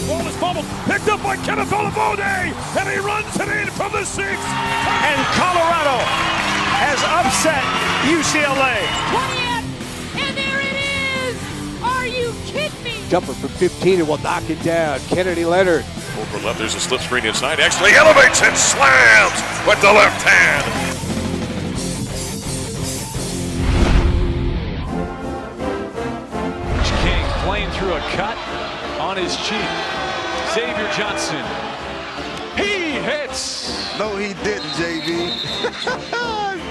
Ball is fumbled, picked up by Kenneth Olabode, and he runs it in from the 6. And Colorado has upset UCLA. 20th, and there it is! Are you kidding me? Jumper from 15 and will knock it down. Kennedy Leonard. Over left, there's a slip screen inside. Actually elevates and slams with the left hand. King playing through a cut on his cheek. Xavier Johnson. He hits. No, he didn't, JV.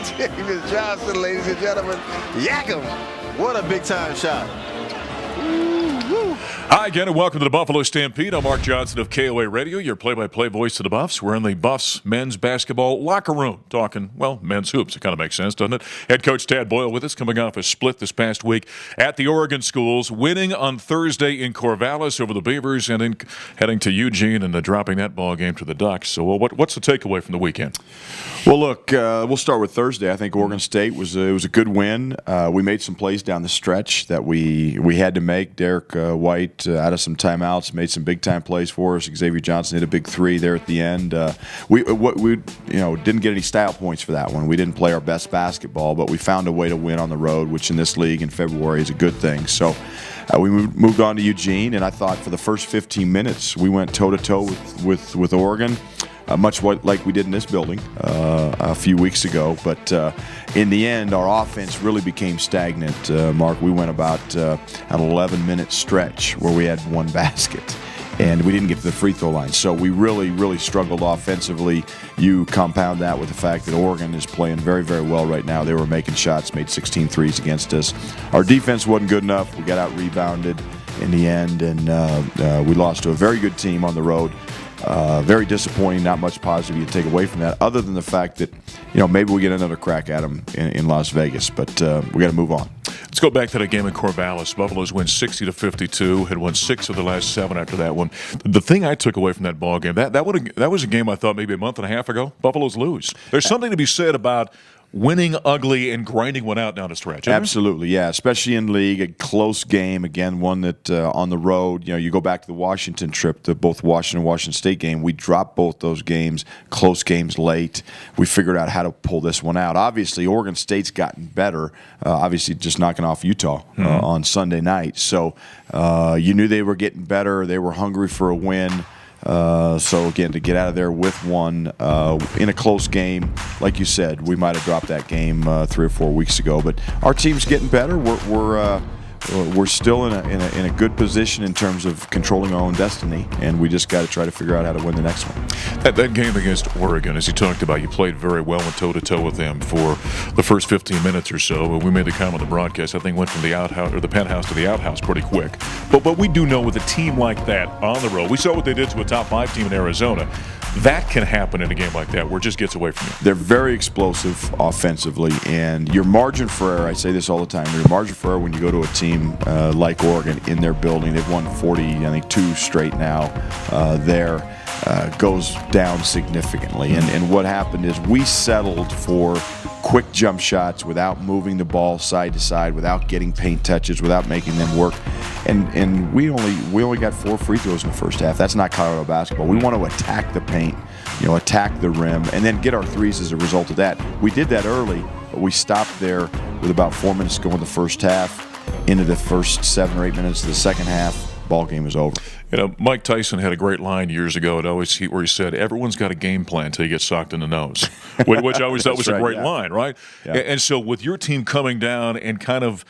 Xavier Johnson, ladies and gentlemen. Yak him. What a big-time shot. Hi again, and welcome to the Buffalo Stampede. I'm Mark Johnson of KOA Radio, your play-by-play voice of the Buffs. We're in the Buffs men's basketball locker room talking, well, men's hoops. It kind of makes sense, doesn't it? Head coach Tad Boyle with us, coming off a split this past week at the Oregon schools, winning on Thursday in Corvallis over the Beavers and then heading to Eugene and dropping that ball game to the Ducks. So what's the takeaway from the weekend? Well, look, we'll start with Thursday. I think Oregon State was a good win. We made some plays down the stretch that we had to make. Derrick White out of some timeouts made some big time plays for us. Xavier Johnson hit a big three there at the end. We didn't get any style points for that one. We didn't play our best basketball, but we found a way to win on the road, which in this league in February is a good thing. So we moved on to Eugene, and I thought for the first 15 minutes we went toe to toe with Oregon. Much like we did in this building a few weeks ago. But in the end, our offense really became stagnant, Mark. We went about an 11-minute stretch where we had one basket, and we didn't get to the free throw line. So we really, really struggled offensively. You compound that with the fact that Oregon is playing very, very well right now. They were making shots, made 16 threes against us. Our defense wasn't good enough. We got out-rebounded in the end, and we lost to a very good team on the road. Very disappointing. Not much positive you take away from that, other than the fact that maybe we get another crack at them in Las Vegas. But we got to move on. Let's go back to that game in Corvallis. Buffaloes win 60-52. Had won 6 of the last 7 after that one. The thing I took away from that ball game, that was a game I thought maybe a month and a half ago. Buffaloes lose. There's something to be said about winning ugly and grinding one out down the stretch. Absolutely, yeah. Especially in league, a close game. Again, one that on the road, you go back to the Washington trip, the both Washington and Washington State game. We dropped both those games, close games late. We figured out how to pull this one out. Obviously, Oregon State's gotten better. Obviously, just knocking off Utah on Sunday night. So you knew they were getting better. They were hungry for a win. So again, to get out of there with one in a close game, like you said, we might have dropped that game 3 or 4 weeks ago. But our team's getting better. We're still in a good position in terms of controlling our own destiny, and we just got to try to figure out how to win the next one. That game against Oregon, as you talked about, you played very well, went toe-to-toe with them for the first 15 minutes or so. We made the comment on the broadcast, I think went from the outhouse or the penthouse to the outhouse pretty quick. But we do know with a team like that on the road, we saw what they did to a top 5 team in Arizona. That can happen in a game like that where it just gets away from you. They're very explosive offensively, and your margin for error, I say this all the time, your margin for error when you go to a team like Oregon in their building, they've won 2 straight now goes down significantly. And what happened is we settled for quick jump shots without moving the ball side to side, without getting paint touches, without making them work. And we only got 4 free throws in the first half. That's not Colorado basketball. We want to attack the paint, attack the rim, and then get our threes as a result of that. We did that early, but we stopped there with about 4 minutes to go in the first half. Into the first 7 or 8 minutes of the second half, ball game was over. Mike Tyson had a great line years ago where he said, everyone's got a game plan until you get socked in the nose, which I always thought was a great line, right? Yeah. And so with your team coming down and kind of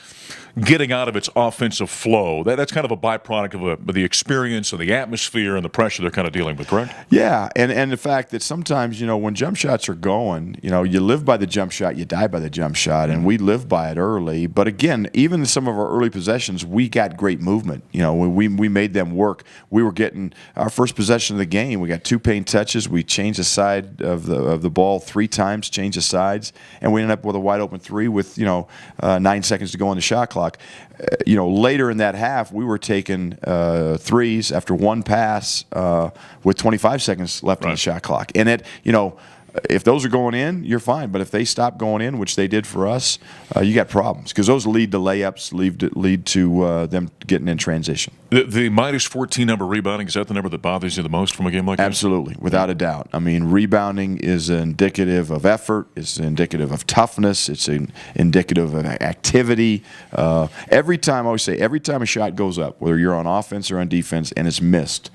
getting out of its offensive flow, that's kind of a byproduct of the experience and the atmosphere and the pressure they're kind of dealing with, correct? Yeah, and the fact that sometimes, when jump shots are going, you live by the jump shot, you die by the jump shot, and we live by it early. But again, even in some of our early possessions, we got great movement. We made them work. We were getting our first possession of the game. We got 2 paint touches. We changed the side of the ball 3 times, changed the sides, and we ended up with a wide open 3 with 9 seconds to go on the shot clock. Later in that half, we were taking threes after one pass with 25 seconds left on the shot clock, and if those are going in, you're fine. But if they stop going in, which they did for us, you got problems because those lead to layups, lead to them getting in transition. The minus 14 number rebounding, is that the number that bothers you the most from a game like this? Absolutely, without a doubt. I mean, rebounding is indicative of effort. It's indicative of toughness. It's indicative of activity. Every time a shot goes up, whether you're on offense or on defense, and it's missed,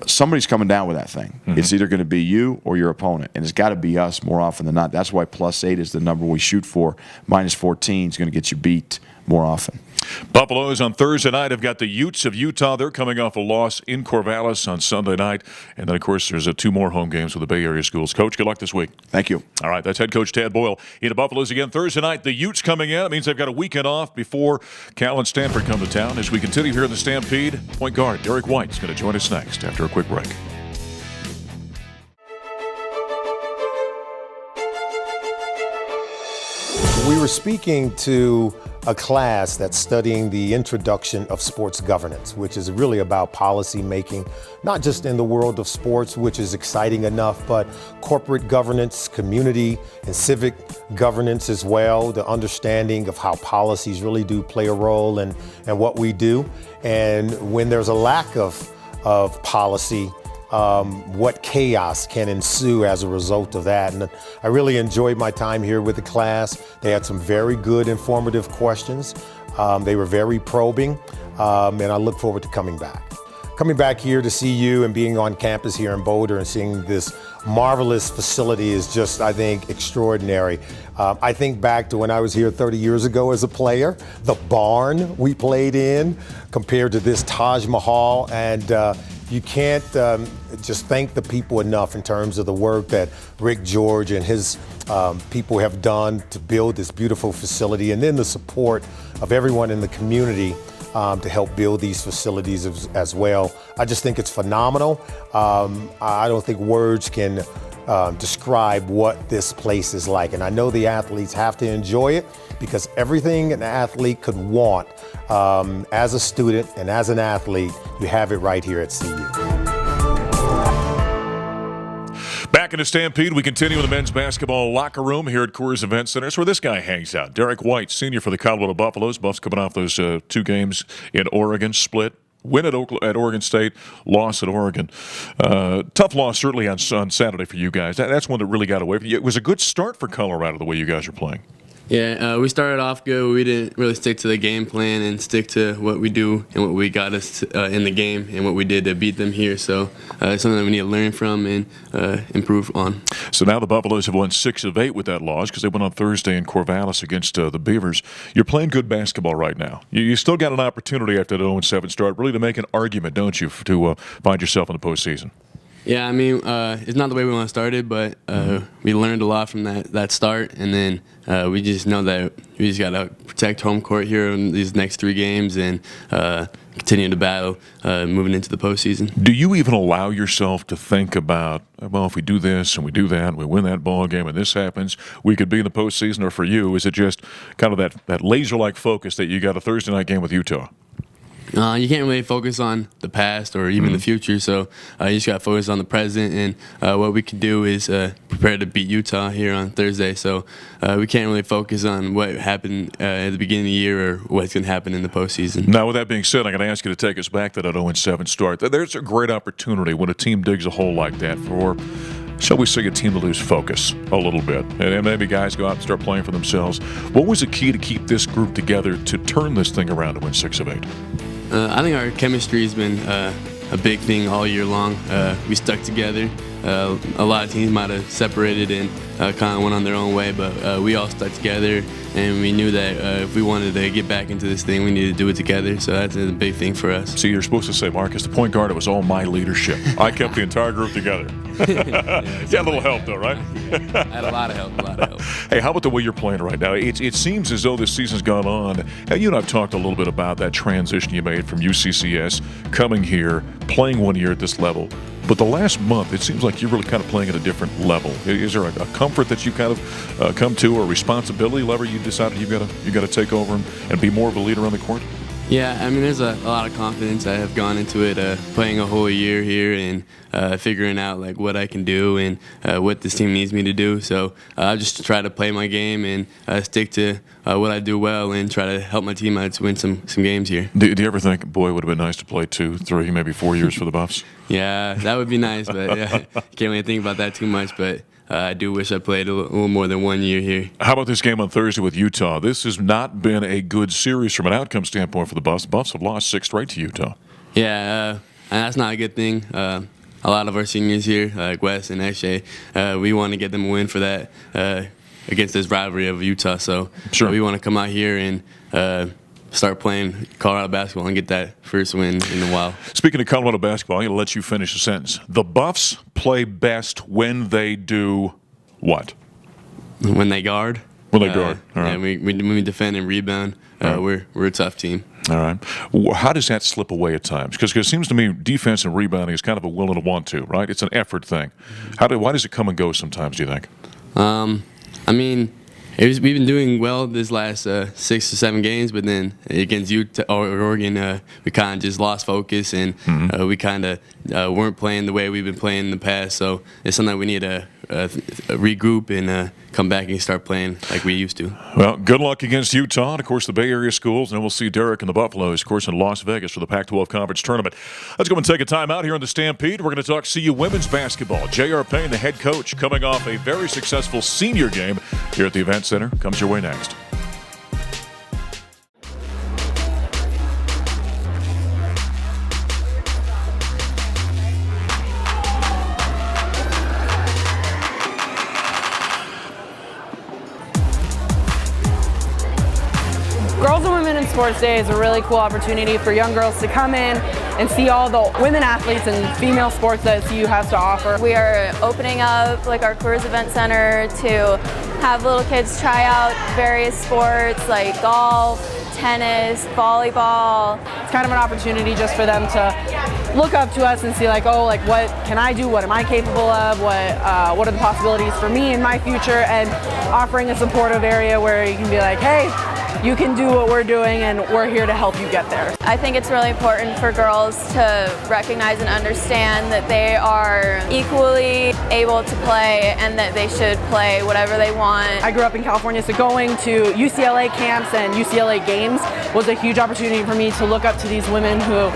somebody's coming down with that thing. Mm-hmm. It's either going to be you or your opponent, and it's got to be us more often than not. That's why +8 is the number we shoot for. Minus 14 is going to get you beat more often. Buffaloes on Thursday night have got the Utes of Utah. They're coming off a loss in Corvallis on Sunday night. And then, of course, there's 2 more home games with the Bay Area schools. Coach, good luck this week. Thank you. All right, that's head coach Tad Boyle. The Buffaloes again Thursday night. The Utes coming in. It means they've got a weekend off before Cal and Stanford come to town. As we continue here in the Stampede, point guard Derrick White is going to join us next after a quick break. We were speaking to a class that's studying the introduction of sports governance, which is really about policy making, not just in the world of sports, which is exciting enough, but corporate governance, community and civic governance as well, the understanding of how policies really do play a role in what we do. And when there's a lack of policy, what chaos can ensue as a result of that. And I really enjoyed my time here with the class. They had some very good, informative questions. They were very probing, and I look forward to coming back. Coming back here to see you and being on campus here in Boulder and seeing this marvelous facility is just, I think, extraordinary. I think back to when I was here 30 years ago as a player, the barn we played in compared to this Taj Mahal, and you can't just thank the people enough in terms of the work that Rick George and his people have done to build this beautiful facility, and then the support of everyone in the community to help build these facilities as well. I just think it's phenomenal. I don't think words can describe what this place is like. And I know the athletes have to enjoy it because everything an athlete could want as a student and as an athlete, you have it right here at CU. Back in the Stampede, we continue in the men's basketball locker room here at Coors Event Center. That's where this guy hangs out. Derrick White, senior for the Colorado Buffaloes. Buffs coming off those 2 games in Oregon, split. Win at Oregon State, loss at Oregon. Tough loss certainly on Saturday for you guys. That's one that really got away from you. It was a good start for Colorado the way you guys are playing. Yeah, we started off good. We didn't really stick to the game plan and stick to what we do and what we got us in the game and what we did to beat them here. So it's something that we need to learn from and improve on. So now the Buffaloes have won 6 of 8 with that loss because they went on Thursday in Corvallis against the Beavers. You're playing good basketball right now. You still got an opportunity after the 0-7 start really to make an argument, don't you, to find yourself in the postseason? Yeah, I mean, it's not the way we want to start it, but we learned a lot from that start, and then we just know that we just got to protect home court here in these next 3 games and continue to battle moving into the postseason. Do you even allow yourself to think about, well, if we do this and we do that and we win that ball game and this happens, we could be in the postseason? Or for you, is it just kind of that laser-like focus that you got a Thursday night game with Utah? You can't really focus on the past or even the future, so you just got to focus on the present, and what we can do is prepare to beat Utah here on Thursday, so we can't really focus on what happened at the beginning of the year or what's going to happen in the postseason. Now, with that being said, I'm going to ask you to take us back to that 0-7 start. There's a great opportunity when a team digs a hole like that for, shall we say, a team to lose focus a little bit, and maybe guys go out and start playing for themselves. What was the key to keep this group together to turn this thing around to win 6 of 8? I think our chemistry has been a big thing all year long. We stuck together. A lot of teams might have separated and kind of went on their own way, but we all stuck together, and we knew that if we wanted to get back into this thing, we needed to do it together, so that's a big thing for us. See, you're supposed to say, Marcus, the point guard, it was all my leadership. I kept the entire group together. Yeah, a little help, though, right? I had a lot of help. Hey, how about the way you're playing right now? It seems as though this season's gone on. Now, you and I have talked a little bit about that transition you made from UCCS, coming here, playing 1 year at this level. But the last month, it seems like you're really kind of playing at a different level. Is there a comfort that you kind of come to, or a responsibility lever you decided you got to take over and be more of a leader on the court? Yeah, I mean, there's a lot of confidence I have gone into it, playing a whole year here and figuring out like what I can do and what this team needs me to do. So I just try to play my game and stick to what I do well and try to help my teammates win some games here. Do you ever think, boy, it would have been nice to play 2, 3, maybe 4 years for the Buffs? Yeah, that would be nice, but yeah, can't really think about that too much. But I do wish I played a little more than 1 year here. How about this game on Thursday with Utah? This has not been a good series from an outcome standpoint for the Buffs. The Buffs have lost 6 straight to Utah. Yeah, and that's not a good thing. A lot of our seniors here, like Wes and Eshe, we want to get them a win for that against this rivalry of Utah. So sure. We want to come out here and start playing Colorado basketball and get that first win in a while. Speaking of Colorado basketball, I'm going to let you finish the sentence. The Buffs play best when they do what? When they guard. When they guard. All right. Yeah, we defend and rebound. Right. We're a tough team. All right. How does that slip away at times? Because it seems to me defense and rebounding is kind of a will and a want to, right? It's an effort thing. Why does it come and go sometimes, do you think? I mean, we've been doing well this last 6 to 7 games, but then against Utah or Oregon, we kind of just lost focus and we kind of weren't playing the way we've been playing in the past. So it's something that we need to regroup and come back and start playing like we used to. Well, good luck against Utah and, of course, the Bay Area schools. And then we'll see Derrick and the Buffaloes, of course, in Las Vegas for the Pac-12 Conference Tournament. Let's go and take a time out here on the Stampede. We're going to talk CU women's basketball. J.R. Payne, the head coach, coming off a very successful senior game here at the Event Center. Comes your way next. Girls and Women in Sports Day is a really cool opportunity for young girls to come in and see all the women athletes and female sports that CU has to offer. We are opening up like our Coors Event Center to have little kids try out various sports like golf, tennis, volleyball. It's kind of an opportunity just for them to look up to us and see like, oh, like what can I do? What am I capable of? What are the possibilities for me in my future? And offering a supportive area where you can be like, hey, you can do what we're doing and we're here to help you get there. I think it's really important for girls to recognize and understand that they are equally able to play and that they should play whatever they want. I grew up in California, so going to UCLA camps and UCLA games was a huge opportunity for me to look up to these women who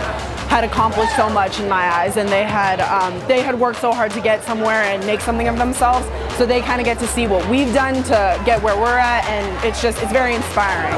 had accomplished so much in my eyes, and they had worked so hard to get somewhere and make something of themselves, so they kind of get to see what we've done to get where we're at, and it's very inspiring.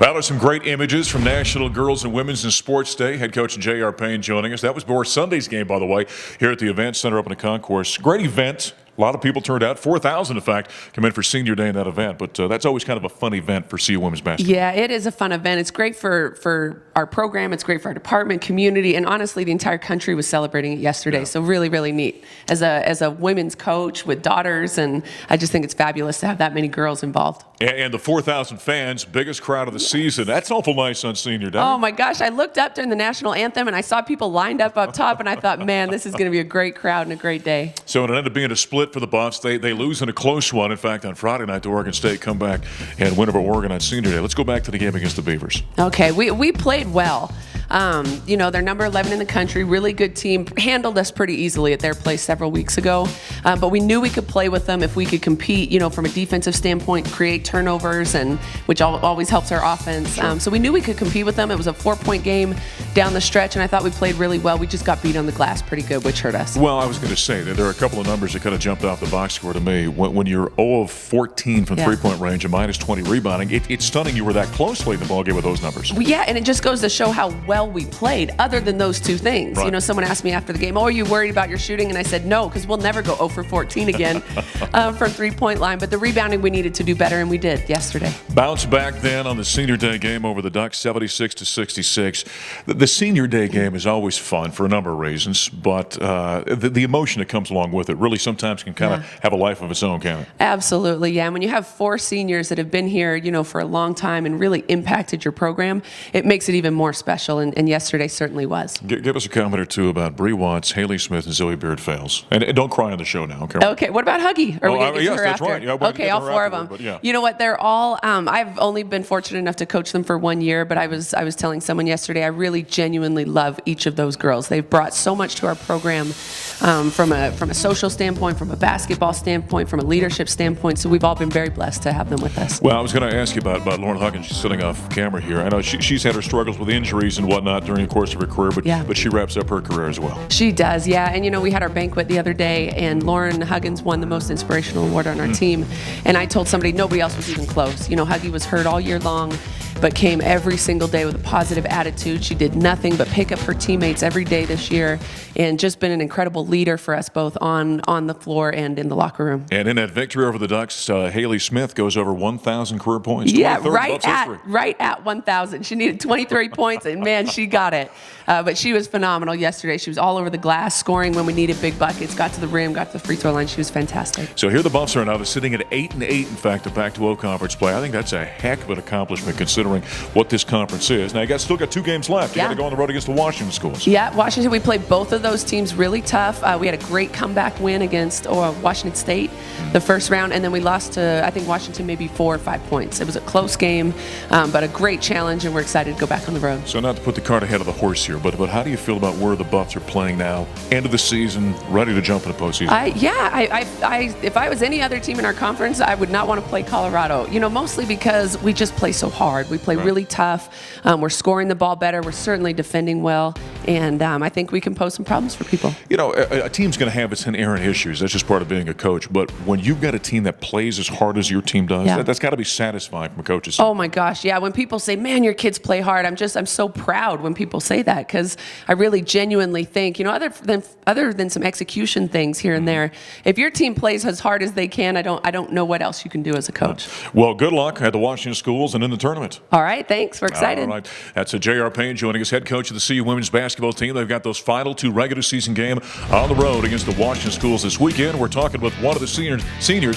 Well, there's some great images from National Girls and Women's in Sports Day. Head coach J.R. Payne joining us. That was before Sunday's game, by the way, here at the Event Center up in the concourse. Great event. A lot of people turned out. 4,000, in fact, come in for senior day in that event. But that's always kind of a fun event for CU women's basketball. Yeah, it is a fun event. It's great for our program. It's great for our department, community, and honestly, the entire country was celebrating it yesterday. Yeah. So really, really neat. As a women's coach with daughters, and I just think it's fabulous to have that many girls involved. And the 4,000 fans, biggest crowd of the season. That's awful nice on senior day. Oh my gosh, I looked up during the national anthem and I saw people lined up top, and I thought, man, this is going to be a great crowd and a great day. So it ended up being a split for the Buffs. They lose in a close one. In fact, on Friday night to Oregon State, come back and win over Oregon on senior day. Let's go back to the game against the Beavers. Okay, we played well. They're number 11 in the country, really good team, handled us pretty easily at their place several weeks ago. But we knew we could play with them if we could compete, from a defensive standpoint, create turnovers, and which always helps our offense. Sure. So we knew we could compete with them. It was a 4-point game down the stretch, and I thought we played really well. We just got beat on the glass pretty good, which hurt us. Well, I was going to say that there are a couple of numbers that kind of jumped off the box score to me. When you're 0 of 14 from three-point range and minus 20 rebounding, it's stunning you were that close late in the ballgame with those numbers. Well, yeah, and it just goes to show how well we played other than those two things. Right. Someone asked me after the game, are you worried about your shooting? And I said, no, because we'll never go 0 for 14 again from three-point line. But the rebounding we needed to do better, and we did yesterday. Bounce back then on the senior day game over the Ducks, 76-66. The The senior day game is always fun for a number of reasons, but the emotion that comes along with it really sometimes can kind of have a life of its own, can't it? Absolutely, yeah. And when you have 4 seniors that have been here, for a long time and really impacted your program, it makes it even more special. And yesterday certainly was. Give us a comment or two about Bree Watts, Haley Smith, and Zoe Beard-Fales. And don't cry on the show now, okay? Okay, what about Huggy? Are we going to get to her that's after? Right. Yeah, okay, all 4 of them. Yeah. You know what? They're all. I've only been fortunate enough to coach them for 1 year, but I was telling someone yesterday, I really genuinely love each of those girls. They've brought so much to our program from a social standpoint, from a basketball standpoint, from a leadership standpoint. So we've all been very blessed to have them with us. Well, I was going to ask you about Lauren Huggins. She's sitting off camera here. I know she's had her struggles with injuries and whatnot during the course of her career, but she wraps up her career as well. She does, yeah. And we had our banquet the other day, and Lauren Huggins won the most inspirational award on our team. And I told somebody nobody else was even close. Huggy was hurt all year long, but came every single day with a positive attitude. She did nothing but pick up her teammates every day this year, and just been an incredible leader for us both on the floor and in the locker room. And in that victory over the Ducks, Haley Smith goes over 1,000 career points. Yeah, right at 1,000. She needed 23 points, and man, she got it. But she was phenomenal yesterday. She was all over the glass, scoring when we needed big buckets, got to the rim, got to the free throw line. She was fantastic. So here the Buffs are now. They're sitting at 8-8, in fact, the Pac-12 conference play. I think that's a heck of an accomplishment considering what this conference is. Now, you still got 2 games left. You got to go on the road against the Washington schools. Yeah, Washington, we played both of those teams really tough. We had a great comeback win against Washington State the first round, and then we lost to, I think, Washington maybe 4 or 5 points. It was a close game, but a great challenge, and we're excited to go back on the road. So not to put the cart ahead of the horse here, but how do you feel about where the Buffs are playing now, end of the season, ready to jump in the postseason? If I was any other team in our conference, I would not want to play Colorado, mostly because we just play so hard. We play really tough. We're scoring the ball better. We're certainly defending well, and I think we can pose some problems for people. A team's going to have its inherent issues. That's just part of being a coach. But when you've got a team that plays as hard as your team does, that's got to be satisfying from a coach's side. Oh my gosh, yeah. When people say, "Man, your kids play hard," I'm so proud when people say that, because I really genuinely think, other than some execution things here and there, if your team plays as hard as they can, I don't know what else you can do as a coach. Well, good luck at the Washington schools and in the tournament. All right, thanks. We're excited. All right. That's J.R. Payne joining us, head coach of the CU women's basketball team. They've got those final 2 regular season games on the road against the Washington schools this weekend. We're talking with one of the seniors.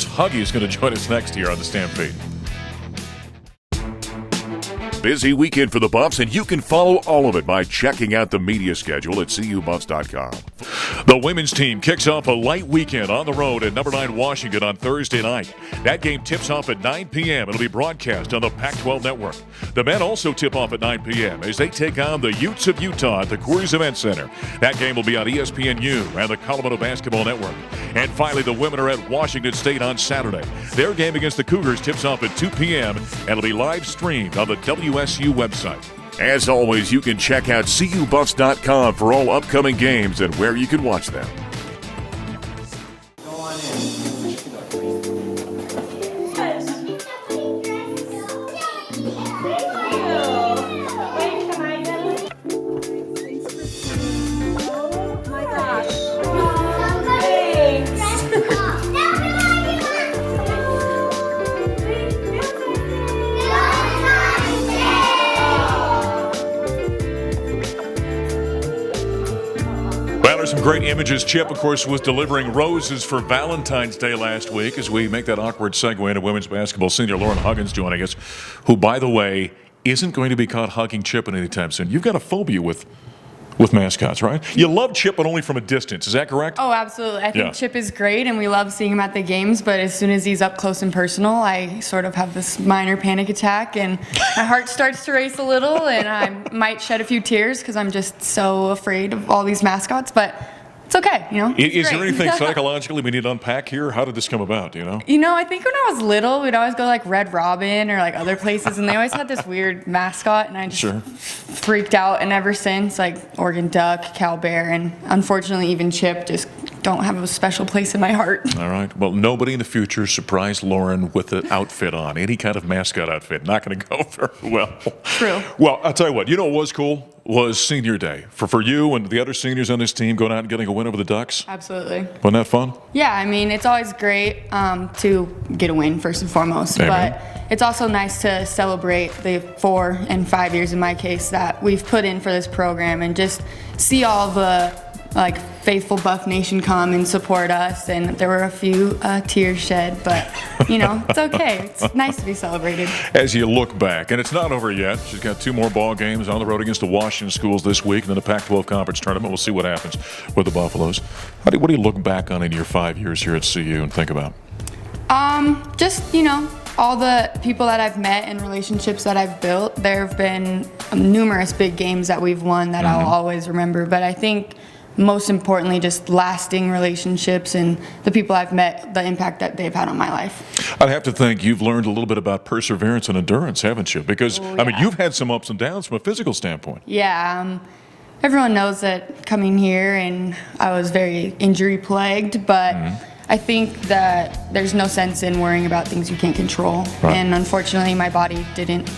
Huggy is going to join us next year on the Stampede. Busy weekend for the Buffs, and you can follow all of it by checking out the media schedule at cubuffs.com. The women's team kicks off a light weekend on the road at number 9 Washington on Thursday night. That game tips off at 9 p.m. It'll be broadcast on the Pac-12 network. The men also tip off at 9 p.m. as they take on the Utes of Utah at the Coors Event Center. That game will be on ESPNU and the Colorado Basketball Network. And finally, the women are at Washington State on Saturday. Their game against the Cougars tips off at 2 p.m. and it'll be live streamed on the WSU website. As always, you can check out cubuffs.com for all upcoming games and where you can watch them. Some great images. Chip, of course, was delivering roses for Valentine's Day last week as we make that awkward segue into women's basketball. Senior Lauren Huggins joining us, who, by the way, isn't going to be caught hugging Chip anytime soon. You've got a phobia with mascots, right? You love Chip, but only from a distance. Is that correct? Oh, absolutely. I think Chip is great, and we love seeing him at the games, but as soon as he's up close and personal, I sort of have this minor panic attack, and my heart starts to race a little, and I might shed a few tears because I'm just so afraid of all these mascots, but it's okay, Is there anything psychologically we need to unpack here? How did this come about, I think when I was little, we'd always go like Red Robin or like other places, and they always had this weird mascot, and I just freaked out. And ever since, like Oregon Duck, Cal Bear, and unfortunately even Chip just don't have a special place in my heart. All right. Well, nobody in the future surprised Lauren with an outfit on, any kind of mascot outfit. Not going to go very well. True. Well, I'll tell you what. What was cool? was senior day for you and the other seniors on this team going out and getting a win over the Ducks? Absolutely. Wasn't that fun? Yeah, I mean, it's always great to get a win, first and foremost. Amen. But it's also nice to celebrate the 4 and 5 years, in my case, that we've put in for this program and just see all the faithful Buff Nation come and support us. And there were a few tears shed, but it's okay. It's nice to be celebrated. As you look back, and it's not over yet. She's got 2 more ball games on the road against the Washington Schools this week, and then the Pac-12 Conference Tournament. We'll see what happens with the Buffaloes. What do you look back on in your 5 years here at CU and think about? Just, all the people that I've met and relationships that I've built. There have been numerous big games that we've won that I'll always remember. But I think most importantly, just lasting relationships and the people I've met, the impact that they've had on my life. I'd have to think you've learned a little bit about perseverance and endurance, haven't you? Because, I mean, you've had some ups and downs from a physical standpoint. Yeah. Everyone knows that coming here, and I was very injury plagued, but I think that there's no sense in worrying about things you can't control. Right. And unfortunately, my body didn't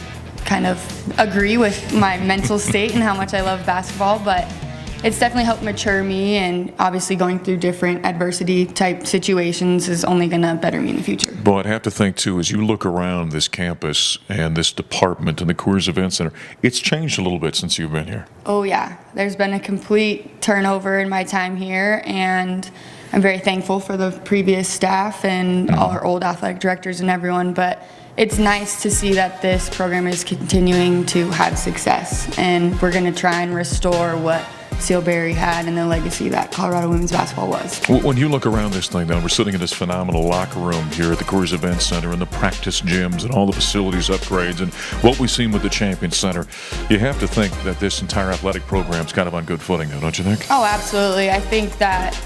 kind of agree with my mental state and how much I love basketball, but it's definitely helped mature me, and obviously going through different adversity type situations is only going to better me in the future. But I'd have to think, too, as you look around this campus and this department and the Coors Event Center, it's changed a little bit since you've been here. Oh, yeah. There's been a complete turnover in my time here, and I'm very thankful for the previous staff and all our old athletic directors and everyone, but it's nice to see that this program is continuing to have success, and we're going to try and restore what Seal Berry had and the legacy that Colorado women's basketball was. When you look around this thing, now we're sitting in this phenomenal locker room here at the Coors Event Center and the practice gyms and all the facilities upgrades and what we've seen with the Champion Center, you have to think that this entire athletic program is kind of on good footing now, don't you think? Oh, absolutely. I think that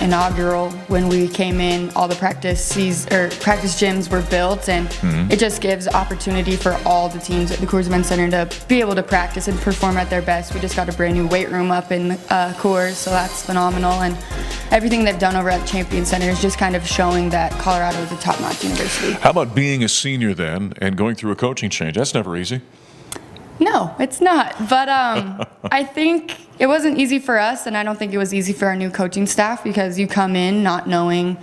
inaugural, when we came in, all the practice gyms were built, and it just gives opportunity for all the teams at the Coors Event Center to be able to practice and perform at their best. We just got a brand new weight room up in Coors, so that's phenomenal, and everything they've done over at Champion Center is just kind of showing that Colorado is a top-notch university. How about being a senior then and going through a coaching change? That's never easy. No, it's not, but I think it wasn't easy for us, and I don't think it was easy for our new coaching staff, because you come in not knowing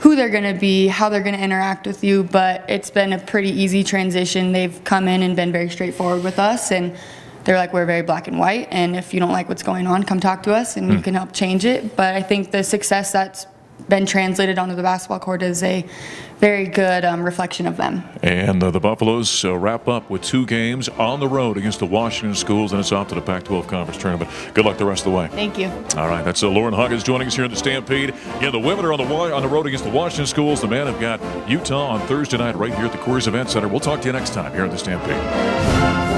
who they're going to be, how they're going to interact with you, but it's been a pretty easy transition. They've come in and been very straightforward with us, and they're like, we're very black and white, and if you don't like what's going on, come talk to us, and you can help change it. But I think the success that's been translated onto the basketball court is a very good reflection of them. And the Buffaloes wrap up with 2 games on the road against the Washington Schools, and it's off to the Pac-12 Conference Tournament. Good luck the rest of the way. Thank you. All right, that's Lauren Huggins joining us here in the Stampede. Again, the women are on the road against the Washington Schools. The men have got Utah on Thursday night right here at the Coors Event Center. We'll talk to you next time here at the Stampede.